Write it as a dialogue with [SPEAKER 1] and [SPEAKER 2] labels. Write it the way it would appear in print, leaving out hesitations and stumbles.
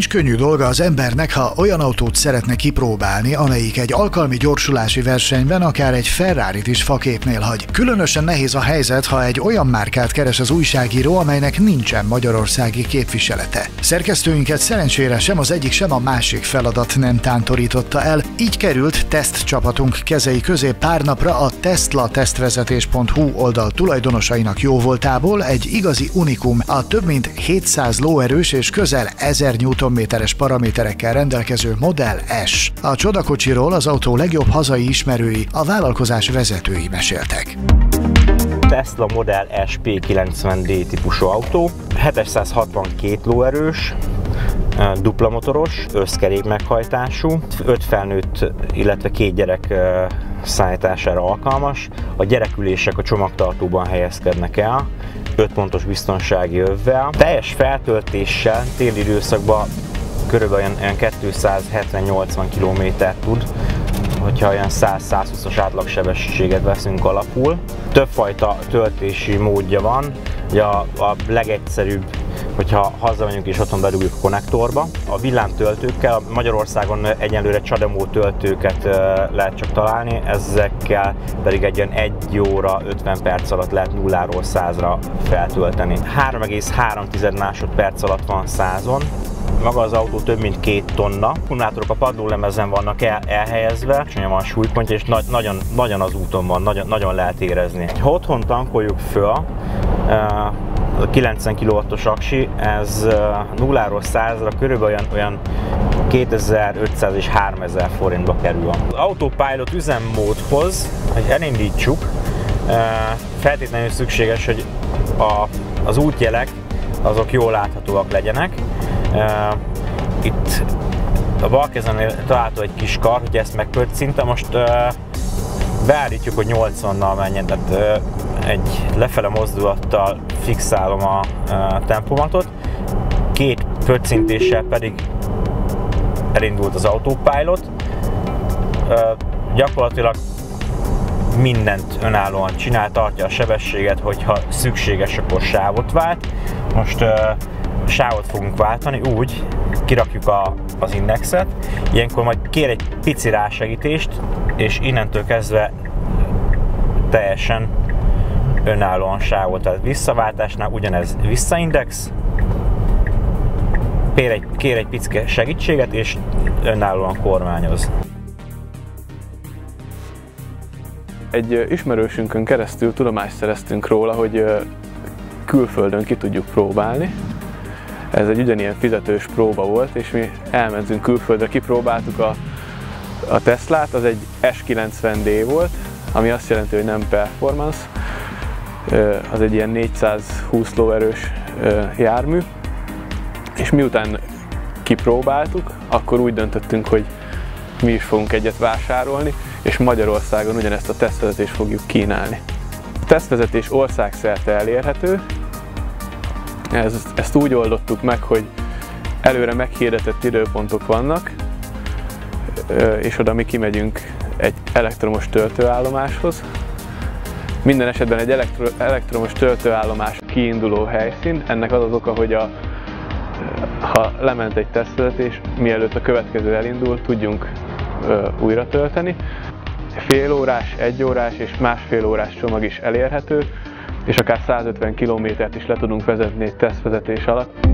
[SPEAKER 1] Nincs könnyű dolga az embernek, ha olyan autót szeretne kipróbálni, amelyik egy alkalmi gyorsulási versenyben akár egy Ferrarit is faképnél hagy. Különösen nehéz a helyzet, ha egy olyan márkát keres az újságíró, amelynek nincsen magyarországi képviselete. Szerkesztőinket szerencsére sem az egyik, sem a másik feladat nem tántorította el, így került tesztcsapatunk kezei közé pár napra a tesla-tesztvezetés.hu oldal tulajdonosainak jóvoltából egy igazi unikum, a több mint 700 lóerős és közel 1000 Nm-es paraméterekkel rendelkező Model S. A csodakocsiról az autó legjobb hazai ismerői, a vállalkozás vezetői meséltek.
[SPEAKER 2] Tesla Model S P90D típusú autó, 762 lóerős, dupla motoros, összkerék meghajtású, 5 felnőtt, illetve 2 gyerek szállítására alkalmas. A gyerekülések a csomagtartóban helyezkednek el, 5 pontos biztonsági övvel. Teljes feltöltéssel téli időszakban körülbelül olyan 270-80 km/h tud, hogyha olyan 100-120-as átlagsebességet veszünk alapul. Többfajta töltési módja van, ugye a legegyszerűbb, hogyha hazamegyünk és otthon bedugjuk a konnektorba. A villámtöltőkkel, Magyarországon egyelőre CHAdeMO töltőket lehet csak találni, ezekkel pedig egy olyan 1 óra 50 perc alatt lehet 0-ról 100-ra feltölteni. 3,3 másodperc alatt van 100-on. Maga az autó több mint 2 tonna. Akkumulátorok a padlólemezen vannak elhelyezve, és van súlypontja, és nagyon az úton van, nagyon lehet érezni. Ha otthon tankoljuk föl, a 90 kW-os aksi, ez 0-ról 100-ra körülbelül olyan 2500 és 3000 forintba kerül. Az Autopilot üzemmódhoz, hogy elindítsuk, feltétlenül szükséges, hogy az útjelek azok jól láthatóak legyenek. Itt a bal kezemnél található egy kis kar, hogy ezt megpöccinte. Most beállítjuk, hogy 80-nal menjen, tehát egy lefele mozdulattal fixálom a tempomatot, 2 pöccintéssel pedig elindult az Autopilot. Gyakorlatilag mindent önállóan csinál, tartja a sebességet, hogyha szükséges, akkor sávot vált. Most sávot fogunk váltani, úgy kirakjuk az indexet, ilyenkor majd kér egy pici rásegítést, és innentől kezdve teljesen önállóan sávot, tehát visszaváltásnál ugyanez visszaindex, kér egy pici segítséget, és önállóan kormányoz.
[SPEAKER 3] Egy ismerősünkön keresztül tudomást szereztünk róla, hogy külföldön ki tudjuk próbálni. Ez egy ugyanilyen fizetős próba volt, és mi elmentünk külföldre, kipróbáltuk a Teslát, az egy S90D volt, ami azt jelenti, hogy nem performance, az egy ilyen 420 lóerős jármű, és miután kipróbáltuk, akkor úgy döntöttünk, hogy mi is fogunk egyet vásárolni, és Magyarországon ugyanezt a tesztvezetést fogjuk kínálni. A tesztvezetés országszerte elérhető. Ezt úgy oldottuk meg, hogy előre meghirdetett időpontok vannak, és oda mi kimegyünk egy elektromos töltőállomáshoz. Minden esetben egy elektromos töltőállomás kiinduló helyszín. Ennek az az oka, hogy ha lement egy tesztvezetés, mielőtt a következő elindul, tudjunk újra tölteni. Fél órás, 1 órás és másfél órás csomag is elérhető, és akár 150 km-t is le tudunk vezetni egy tesztvezetés alatt.